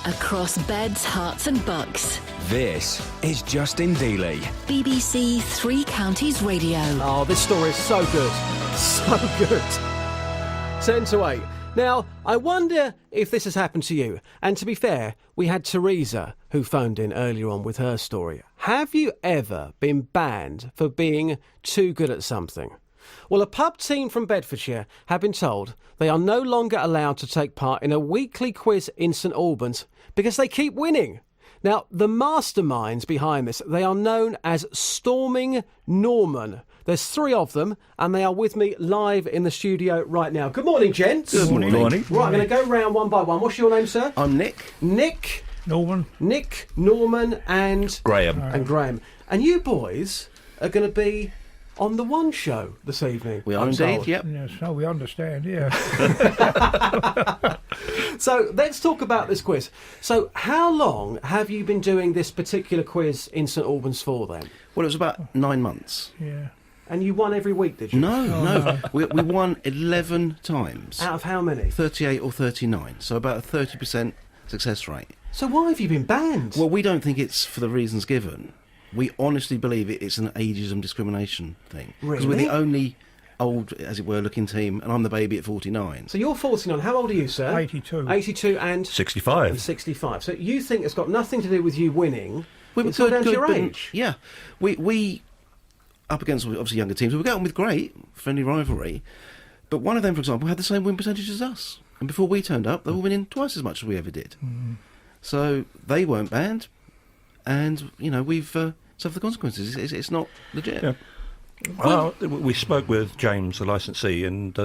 Across beds, hearts and bucks. This is Justin Dealey. BBC Three Counties Radio. Oh, this story is so good. So good. 10 to 8. Now, I wonder if this has happened to you. And to be fair, we had Teresa who phoned in earlier on with her story. Have you ever been banned for being too good at something? Well, a pub team from Bedfordshire have been told they are no longer allowed to take part in a weekly quiz in St Albans because they keep winning. Now, the masterminds behind this, they are known as Storming Norman. There's 3 of them, and they are with me live in the studio right now. Good morning, gents. Good morning. Right, I'm going to go round one by one. What's your name, sir? I'm Nick. Nick. Norman. Nick, Norman, and... Graham. And Graham. And you boys are going to be on the One Show this evening. We are I'm indeed, told. yep. Yes, so we understand, yeah. So let's talk about this quiz. So how long have you been doing this particular quiz in St Albans for then? Well, it was about 9 months. Yeah. And you won every week, did you? No. We won 11 times. Out of how many? 38 or 39, so about a 30% success rate. So why have you been banned? Well, we don't think it's for the reasons given. We honestly believe it's an ageism discrimination thing. Because we're Really? the only old, as it were, looking team, and I'm the baby at 49. So you're 49. How old are you, sir? 82. 82 and 65. 65. So you think it's got nothing to do with you winning? We were It's all down to your but- age. Yeah. We up against obviously younger teams, we were getting on with great, friendly rivalry. But one of them, for example, had the same win percentage as us. And before we turned up, they were winning twice as much as we ever did. So they weren't banned, and, you know, we've suffered the consequences. It's not legit. Yeah. Well, we spoke with James, the licensee, and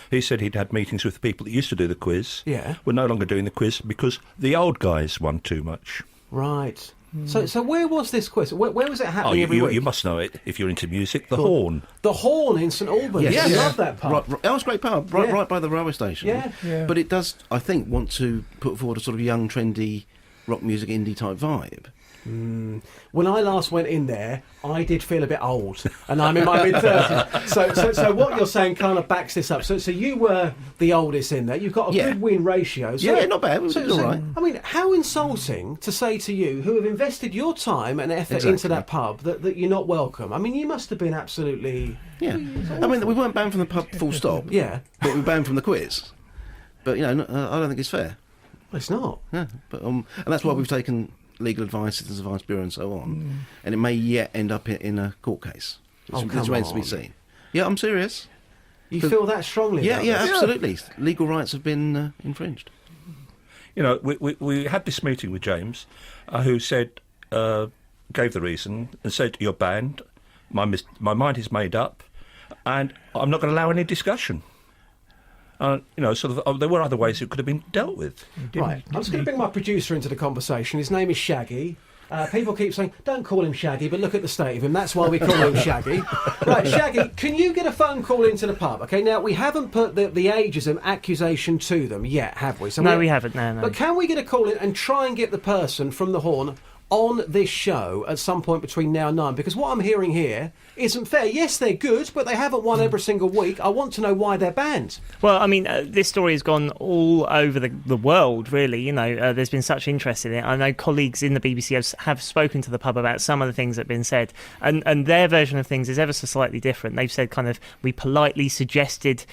he said he'd had meetings with the people that used to do the quiz. Yeah. We're no longer doing the quiz because the old guys won too much. Right. So where was this quiz? Where was it happening every week? You must know it if you're into music. The Horn. The Horn in St Albans. Yes. I Yeah. love that pub. That was a great pub, right by the railway station. Yeah. Yeah. But it does, I think, want to put forward a sort of young, trendy rock music indie type vibe. When I last went in there, I did feel a bit old, and I'm in my mid-30s. So what you're saying kind of backs this up. So you were the oldest in there. You've got a Yeah. good win ratio. So, Yeah, not bad. We did all right. I mean, how insulting to say to you, who have invested your time and effort into Exactly. that pub, that you're not welcome. I mean, you must have been absolutely... Yeah. I mean, we weren't banned from the pub full stop. Yeah. But we were banned from the quiz. But, you know, I don't think it's fair. It's not. Yeah. But and that's why we've taken legal advice, Citizens Advice Bureau and so on. And it may yet end up in a court case. Oh, Which come remains to be on. seen. Yeah, I'm serious. You feel that strongly Yeah, about yeah, this? absolutely. Legal rights have been infringed. You know, we had this meeting with James, who said, gave the reason and said, "You're banned. My mind is made up, and I'm not going to allow any discussion." You know, sort of. There were other ways it could have been dealt with. Right, I'm just going to bring my producer into the conversation. His name is Shaggy. People keep saying, don't call him Shaggy, but look at the state of him. That's why we call him Shaggy. Right, Shaggy, can you get a phone call into the pub? OK, now, we haven't put the ageism accusation to them yet, have we? So No, we haven't, no. But can we get a call in and try and get the person from the Horn on this show at some point between now and 9? Because what I'm hearing here isn't fair. Yes, they're good, but they haven't won every single week. I want to know why they're banned. Well, I mean, this story has gone all over the world, really. You know, there's been such interest in it. I know colleagues in the BBC have spoken to the pub about some of the things that have been said, and their version of things is ever so slightly different. They've said kind of, we politely suggested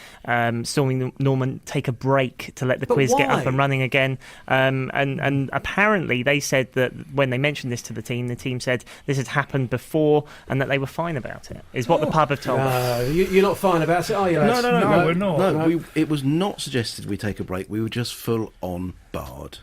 Storming Norman take a break to let the quiz get up and running again. And apparently they said that when they mentioned this to the team said this had happened before and that they were fine about it, is what the pub have told us. You're not fine about it, are you, lads? No, we're not. No, it was not suggested we take a break. We were just full on barred.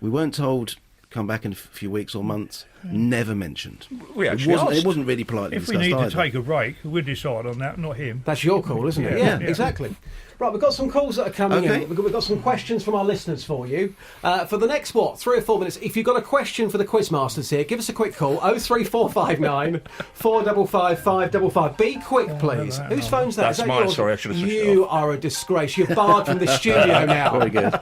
We weren't told come back in a few weeks or months. Never mentioned. We actually It asked. wasn't really politely If we discussed need to either. take a break, we'll decide on that, not him. That's your call, isn't it? Yeah. Yeah, exactly. Right, we've got some calls that are coming Okay. in. We've got some questions from our listeners for you. For the next, 3 or 4 minutes, if you've got a question for the Quizmasters here, give us a quick call, 03459 455 555. Be quick, please. Whose phone's that? That's Is that mine, yours? sorry, I should have switched it You are a disgrace. You're barred from the studio now. Very good.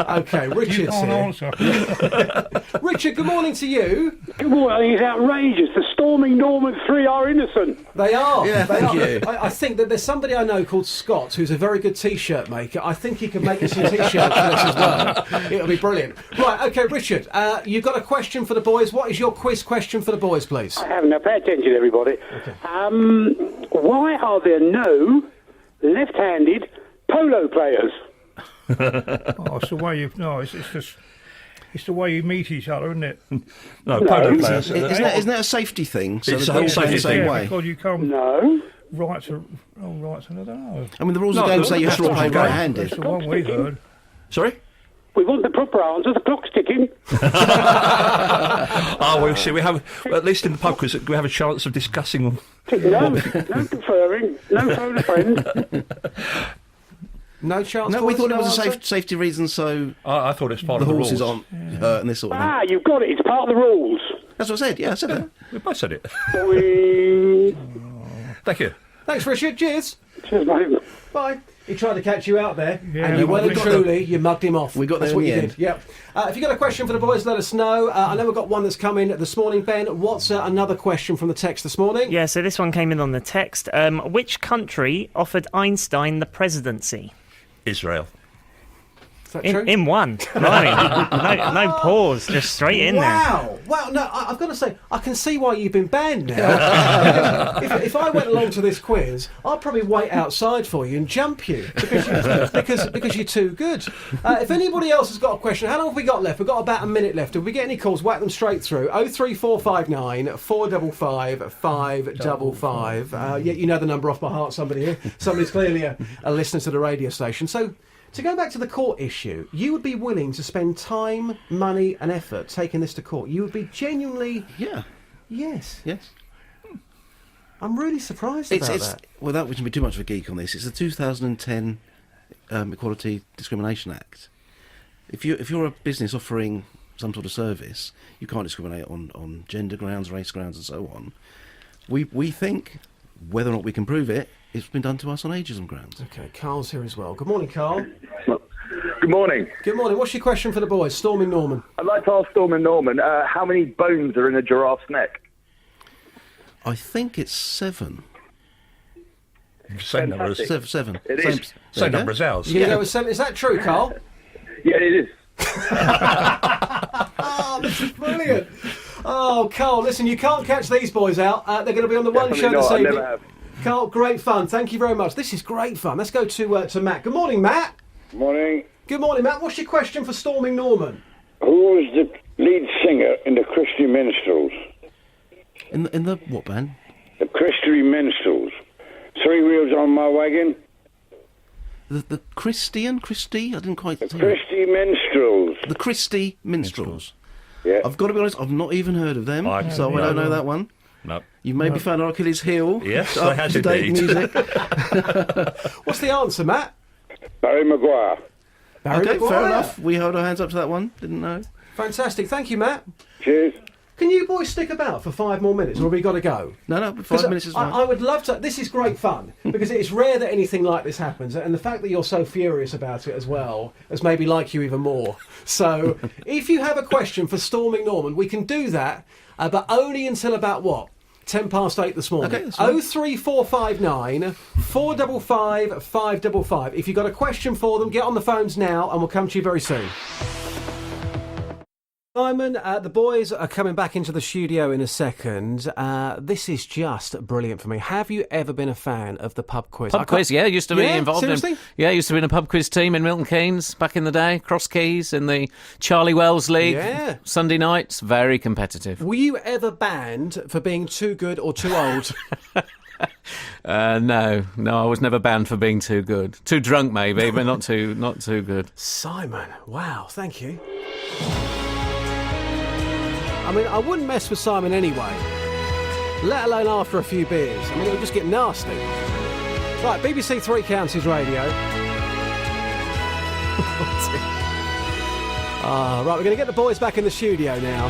OK, You Richard's can't here. answer. Richard, good morning to you. Good morning. It's outrageous. The Storming Norman 3 are innocent. They are. Yeah, They thank are. you. I think that there's somebody I know called Scott who's a very good T-shirt maker. I think he could make us some T-shirts for this as well. It'll be brilliant. Right, OK, Richard, you've got a question for the boys. What is your quiz question for the boys, please? I haven't. Now, pay attention, everybody. Okay. Why are there no left-handed polo players? Oh, it's the way you. No, it's just. It's the way you meet each other, isn't it? No, polo players. Isn't that a safety thing? So It's the a whole rules play safety the same thing. way. Because you come No. right to. Oh, right to. I don't know. I mean, the rules of No, the game the say you have to rules of play the game. right-handed. That's the one we heard. Sorry? We want the proper answer. The clock's ticking. Oh, well, see, we have, at least in the pub quiz, we have a chance of discussing them. No conferring. No phone a friend. No chance. No, we boys, thought it no was a answer? safety reason, so I thought it's part the of the horses rules. aren't hurt and this sort of thing. Ah, you've got it. It's part of the rules. That's what I said. Yeah, I said that. We both said it. We... Thank you. Thanks, Richard. Cheers. Cheers, mate. Bye. He tried to catch you out there, Yeah, and you well we and got truly, you mugged him off. We got That's there what in you the did. end. Yep. If you've got a question for the boys, let us know. I know we've got one that's come in this morning, Ben. What's another question from the text this morning? Yeah, so this one came in on the text. Which country offered Einstein the presidency? Israel. Is that true? In one. Right. No pause, just straight in there. Wow! Wow! No, I've got to say, I can see why you've been banned now. if I went along to this quiz, I'd probably wait outside for you and jump you because you're too good. If anybody else has got a question, how long have we got left? We've got about a minute left. If we get any calls, whack them straight through. 03459 455 555. Yeah, you know the number off by heart. Somebody's clearly a listener to the radio station. So. To go back to the court issue, you would be willing to spend time, money and effort taking this to court. You would be genuinely... Yeah. Yes. Yes. I'm really surprised about that. Well, that wouldn't be too much of a geek on this. It's the 2010 Equality Discrimination Act. If you're a business offering some sort of service, you can't discriminate on gender grounds, race grounds, and so on. We think, whether or not we can prove it, it's been done to us on ageism grounds. OK, Carl's here as well. Good morning, Carl. Good morning. Good morning. What's your question for the boys? Storming Norman. I'd like to ask Storm and Norman, how many bones are in a giraffe's neck? I think it's 7. Same number as, Fantastic. Seven. It Same, is. there you same go. number as ours. You go with 7. Is that true, Carl? Yeah, it is. Oh, this is brilliant. Oh, Carl, listen, you can't catch these boys out. They're going to be on the one show Definitely this not. I evening. never have. Carl, great fun. Thank you very much. This is great fun. Let's go to Matt. Good morning, Matt. Morning. Good morning, Matt. What's your question for Storming Norman? Who was the lead singer in the Christy Minstrels? In the what band? The Christy Minstrels. 3 wheels on my wagon. The Christy? I didn't quite. The see it. Christy Minstrels. The Christy Minstrels. Yeah. I've got to be honest. I've not even heard of them, I- so I don't know that one. No. You maybe found our Achilles' heel. Yes, Up I have to date indeed. music. What's the answer, Matt? Barry Maguire. Barry Okay, Maguire. fair enough. We hold our hands up to that one. Didn't know. Fantastic. Thank you, Matt. Cheers. Can you boys stick about for 5 more minutes, or have we got to go? No, 5 'Cause minutes is fine. I would love to. This is great fun because it's rare that anything like this happens, and the fact that you're so furious about it as well has made me like you even more. So, if you have a question for Storming Norman, we can do that, but only until about what? 8:10 this morning. Okay, that's fine. 03459 455 555. If you've got a question for them, get on the phones now, and we'll come to you very soon. Simon, the boys are coming back into the studio in a second. This is just brilliant for me. Have you ever been a fan of the pub quiz? Pub quiz, yeah. Used to be Yeah? involved Seriously? in. Yeah, used to be in a pub quiz team in Milton Keynes back in the day. Cross Keys in the Charlie Wells League. Yeah. Sunday nights, very competitive. Were you ever banned for being too good or too old? No, I was never banned for being too good. Too drunk, maybe, but not too good. Simon, wow, thank you. I mean, I wouldn't mess with Simon anyway, let alone after a few beers. I mean, it would just get nasty. Right, BBC Three Counties Radio. Right, we're going to get the boys back in the studio now.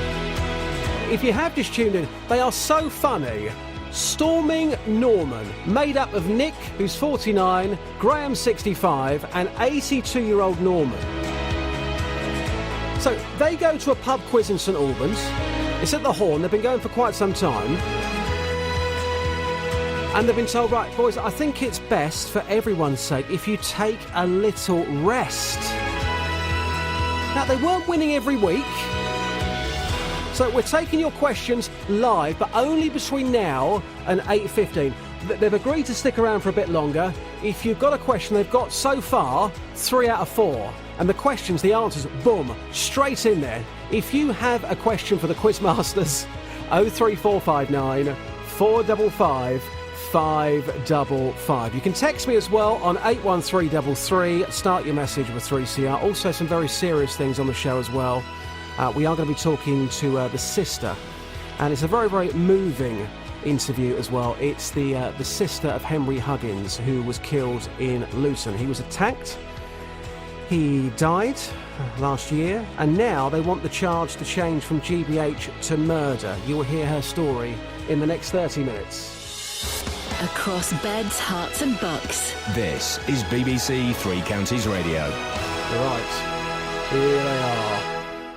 If you have just tuned in, they are so funny. Storming Norman, made up of Nick, who's 49, Graham, 65, and 82-year-old Norman. So they go to a pub quiz in St Albans. It's at the Horn. They've been going for quite some time. And they've been told, right, boys, I think it's best for everyone's sake if you take a little rest. Now, they weren't winning every week. So we're taking your questions live, but only between now and 8:15. They've agreed to stick around for a bit longer. If you've got a question, they've got so far 3 out of 4. And the questions, the answers, boom, straight in there. If you have a question for the Quizmasters, 03459 455 555. You can text me as well on 81333. Start your message with 3CR. Also, some very serious things on the show as well. We are going to be talking to the sister, and it's a very, very moving interview as well. It's the sister of Henry Huggins, who was killed in Luton. He was attacked. He died last year, and now they want the charge to change from GBH to murder. You will hear her story in the next 30 minutes. Across beds, hearts and bucks. This is BBC Three Counties Radio. Right, here they are.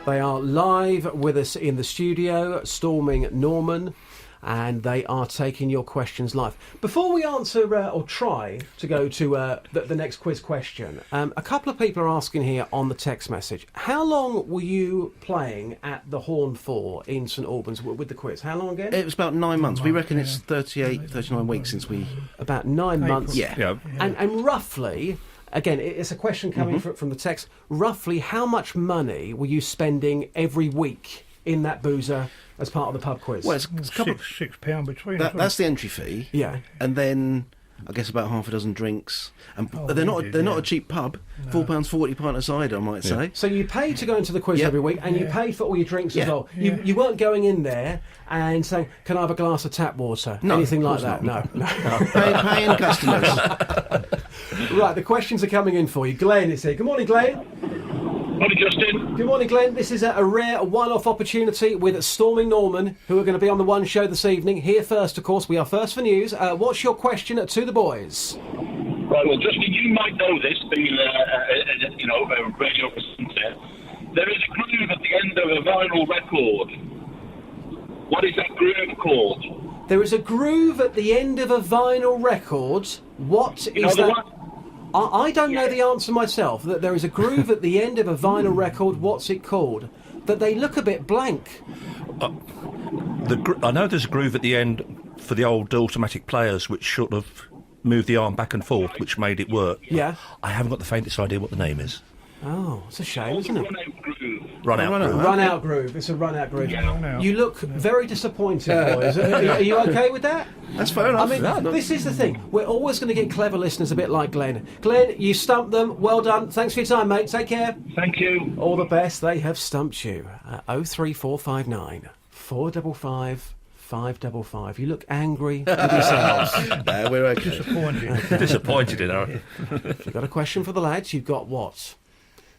They are live with us in the studio, storming Norman, and they are taking your questions live. Before we answer, or try to go to the next quiz question, a couple of people are asking here on the text message, how long were you playing at the Horn for in St Albans with the quiz? How long again? It was about 9 months. We reckon it's 38, 39 weeks since we... About 9 months. Yeah. And roughly... Again, it's a question coming from the text. Roughly, how much money were you spending every week in that boozer as part of the pub quiz? Well, it's a couple £6 between. that's the entry fee. Yeah, and then I guess about half a dozen drinks. And Oh, they're not indeed, a cheap pub. No. £4.40 pint of cider, I might say. so you paid to go into the quiz Yeah. every week, and you Yeah. paid for all your drinks as Yeah. well. Yeah. You weren't going in there and saying, "Can I have a glass of tap water?" No, Anything of like course that? not. No. Paying customers. Right, the questions are coming in for you. Glenn is here. Good morning, Glenn. Morning, Justin. Good morning, Glenn. This is a rare one-off opportunity with Storming Norman, who are going to be on the One Show this evening. Here first, of course. We are first for news. What's your question to the boys? Right, well, Justin, you might know this, being a radio presenter. There is a groove at the end of a vinyl record. What is that groove called? There is a groove at the end of a vinyl record. What is that? I don't know the answer myself. That there is a groove at the end of a vinyl record. What's it called? That they look a bit blank. I know there's a groove at the end for the old automatic players, which sort of moved the arm back and forth, which made it work. Yeah. I haven't got the faintest idea what the name is. Oh, it's a shame, isn't it? Run out groove. Run out groove. It's a run out groove. Yeah. You look very disappointed, boys. Are you okay with that? That's fair enough. I mean, this is the thing. We're always going to get clever listeners a bit like Glenn. Glenn, you stumped them. Well done. Thanks for your time, mate. Take care. Thank you. All the best. They have stumped you. 03459 455 555. You look angry with yourselves. No, we're okay. Disappointed in her. If you've got a question for the lads, you've got what?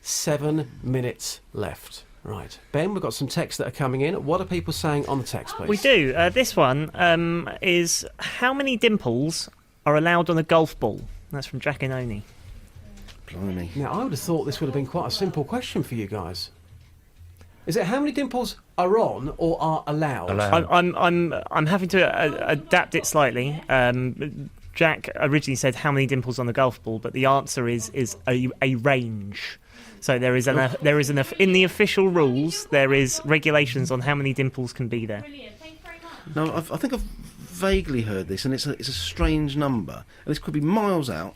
7 minutes left. Right. Ben, we've got some texts that are coming in. What are people saying on the text, please? We do. This one is how many dimples are allowed on a golf ball? That's from Jack and Oni. Blimey. Now, I would have thought this would have been quite a simple question for you guys. Is it how many dimples are on or are allowed? I'm having to adapt it slightly. Jack originally said how many dimples on the golf ball, but the answer is a range. So there is in the official rules there is regulations on how many dimples can be there. No, I think I've vaguely heard this, and it's a strange number. And this could be miles out,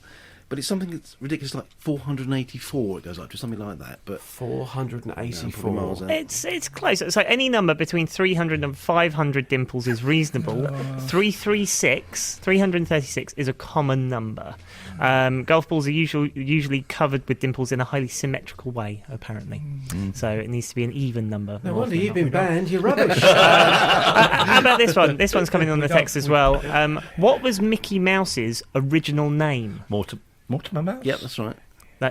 but it's something that's ridiculous, like 484 it goes up to, something like that. But 484. miles out. It's close. So any number between 300 and 500 dimples is reasonable. 336 is a common number. Golf balls are usually covered with dimples in a highly symmetrical way, apparently. So it needs to be an even number. No wonder you've been banned. You're rubbish. How about this one? This one's coming on the text as well. What was Mickey Mouse's original name? Mortimer Mouse? Yep, that's right.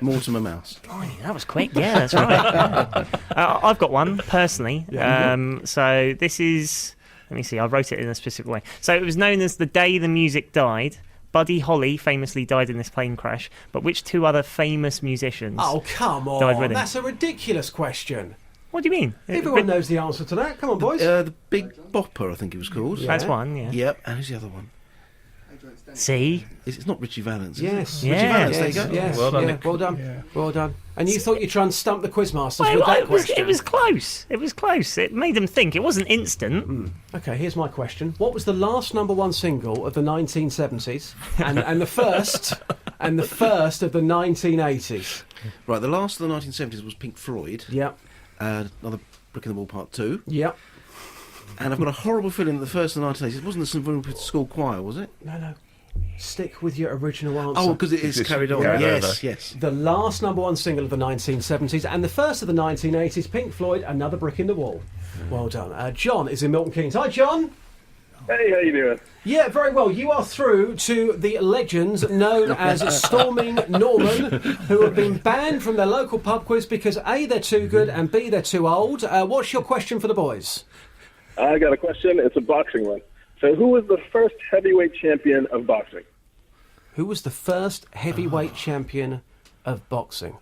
Mortimer Mouse. Blimey, that was quick. Yeah, that's right. I've got one personally. So this is. Let me see. I wrote it in a specific way. So it was known as the day the music died. Buddy Holly famously died in this plane crash. But which two other famous musicians? Oh, come died with on. him? That's a ridiculous question. What do you mean? Everyone knows the answer to that. Come on, boys. The Big Bopper, I think it was called. That's one, yeah. Yep, and who's the other one? See? It's not Richie Valens, is Yes. it? Richie Valens, there you Yes, go. yes, Well done, yeah, Nick. well done. Yeah. Well done. And you thought you'd try and stump the quizmasters Well, with that it was, question. it was close. It was close. It made them think. It wasn't instant. Okay, here's my question. What was the last number one single of the 1970s and the first of the 1980s? Right, the last of the 1970s was Pink Floyd. Yep. Another Brick in the Wall Part 2. Yep. And I've got a horrible feeling that the first of the 1980s, it wasn't the St William School Choir, was it? No. Stick with your original answer. Oh, because it is carried on. carried Yes, over. yes. The last number one single of the 1970s and the first of the 1980s, Pink Floyd, Another Brick in the Wall. Well done. John is in Milton Keynes. Hi, John. Hey, how you doing? Yeah, very well. You are through to the legends known as Storming Norman, who have been banned from their local pub quiz because A, they're too good, and B, they're too old. What's your question for the boys? I got a question. It's a boxing one. So who was the first heavyweight champion of boxing? Who was the first heavyweight champion of boxing?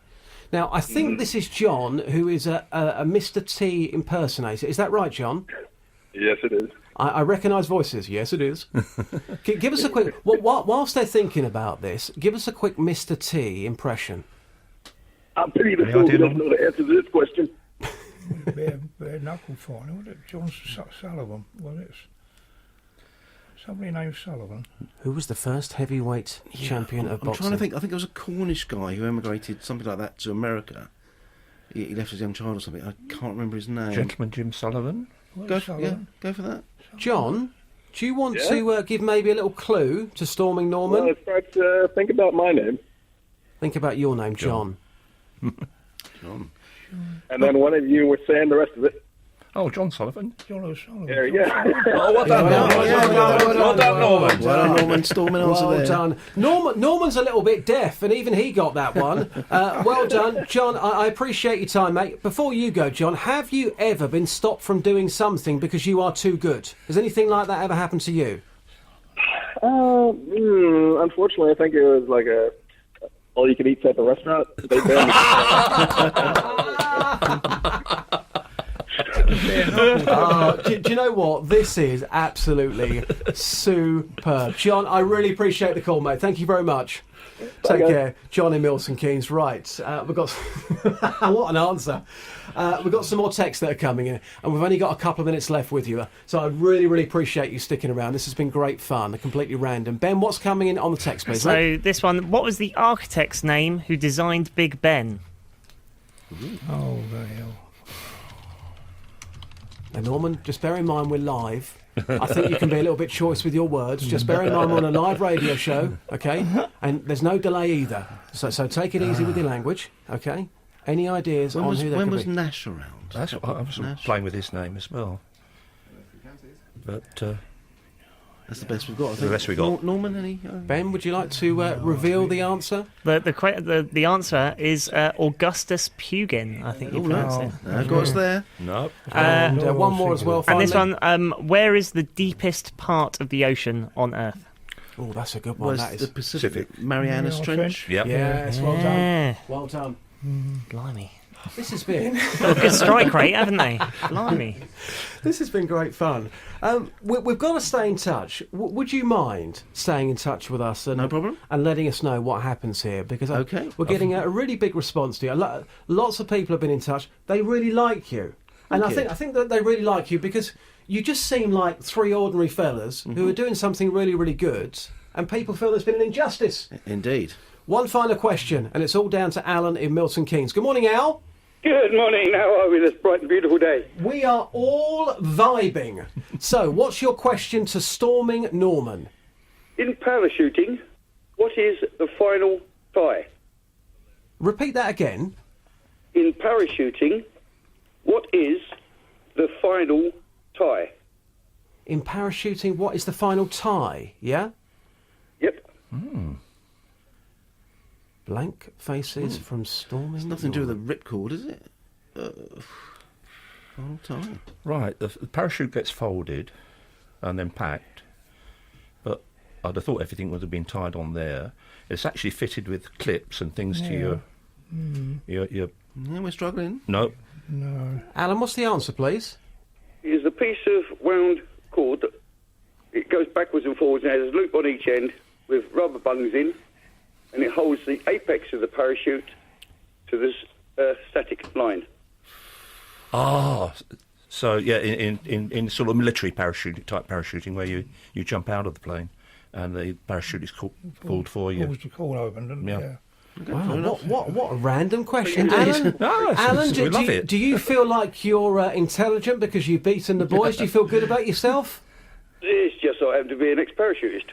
Now, I think this is John, who is a Mr. T impersonator. Is that right, John? Yes, it is. I recognise voices. Yes, it is. Give us a quick... whilst they're thinking about this, give us a quick Mr. T impression. I'm pretty the fool who doesn't know the answer to this question. Bare knuckle fighter, was it? John Sullivan, was it? Somebody named Sullivan. Who was the first heavyweight champion of I'm boxing? trying to think. I think it was a Cornish guy who emigrated, something like that, to America. He left as a young child or something. I can't remember his name. Gentleman Jim Sullivan. Go for that. John, do you want to give maybe a little clue to Storming Norman? Well, start to think about my name. Think about your name, John. John. And then one of you were saying the rest of it. Oh, John Sullivan. John O'Sullivan. There you go. Oh, well done, well done, Norman. Well done, Norman. Storming answer Well there. done. Norman's a little bit deaf, and even he got that one. Well done. John, I appreciate your time, mate. Before you go, John, have you ever been stopped from doing something because you are too good? Has anything like that ever happened to you? Unfortunately, I think it was like a all-you-can-eat type of restaurant. They banned Do you know what? This is absolutely superb. John, I really appreciate the call, mate. Thank you very much. Take care. John in Milton Keynes. Right. We've got... what an answer. We've got some more texts that are coming in, and we've only got a couple of minutes left with you. So I really, really appreciate you sticking around. This has been great fun. Completely random. Ben, what's coming in on the text, please? So this one, what was the architect's name who designed Big Ben? Oh, the hell. Now, Norman, just bear in mind we're live. I think you can be a little bit choice with your words. Just bear in mind we're on a live radio show, okay? And there's no delay either. So take it easy with your language, okay? Any ideas on who that when could was be? Nash around? That's what I was Nash. playing with his name as well. But That's the best we've got. I the think. best we got. Norman, any? Ben, would you like to reveal the answer? The answer is Augustus Pugin, I think you pronounced it. No, got us there. No. And one more as well, And this finally. one, where is the deepest part of the ocean on Earth? Oh, that's a good one, Was that the is. Pacific Marianas Trench? Yep. Yes, well done. Well done. Blimey. This has been... Got a good strike rate, haven't they? Blimey. This has been great fun. We've got to stay in touch. Would you mind staying in touch with us? And, No problem. And letting us know what happens here? Because Okay. we're getting a really big response to you. Lots of people have been in touch. They really like you. And Thank you. I think that they really like you because you just seem like three ordinary fellas who are doing something really, really good. And people feel there's been an injustice. Indeed. One final question, and it's all down to Alan in Milton Keynes. Good morning, Al. Good morning. How are we this bright and beautiful day? We are all vibing. So, what's your question to Storming Norman? In parachuting, what is the final tie? Repeat that again. In parachuting, what is the final tie? In parachuting, what is the final tie? Yeah? Yep. Blank faces from Storming It's nothing to do with Norman. the ripcord, is it? Final time. Right, the parachute gets folded and then packed, but I'd have thought everything would have been tied on there. It's actually fitted with clips and things to your Yeah, we're struggling. no, No. Alan, what's the answer, please? Is a piece of wound cord that it goes backwards and forwards and has a loop on each end with rubber bungs in, and it holds the apex of the parachute to this static line. Ah, so yeah, in sort of military type parachuting where you jump out of the plane and the parachute is pulled for you. Pulls the cord open, doesn't it? Yeah. Wow, what a random question, Indeed. Alan. Alan, We love it. do you feel like you're intelligent because you've beaten the boys? Do you feel good about yourself? It's just so I happen to be an ex-parachutist.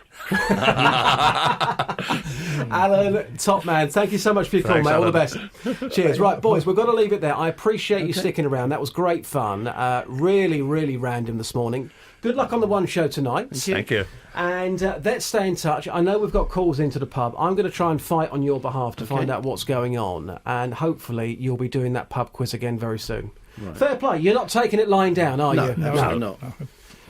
Alan, top man, thank you so much for your call, Thanks, mate. All the Alan. best. Cheers. Right, boys, we've got to leave it there. I appreciate you sticking around. That was great fun. Really, really random this morning. Good luck on the one show tonight. Thank you. And let's stay in touch. I know we've got calls into the pub. I'm going to try and fight on your behalf to find out what's going on. And hopefully you'll be doing that pub quiz again very soon. Right. Fair play. You're not taking it lying down, are you? No, absolutely not.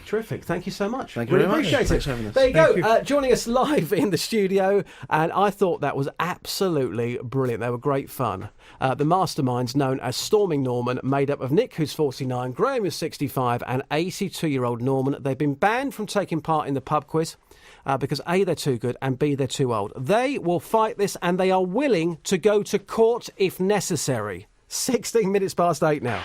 Terrific. Thank you so much. Thank you really very much. appreciate it. Thanks for having us. There you Thank go. Joining us live in the studio, and I thought that was absolutely brilliant. They were great fun. The masterminds known as Storming Norman, made up of Nick, who's 49, Graham, who's 65, and 82-year-old Norman. They've been banned from taking part in the pub quiz because A, they're too good, and B, they're too old. They will fight this, and they are willing to go to court if necessary. 16 minutes past 8 now.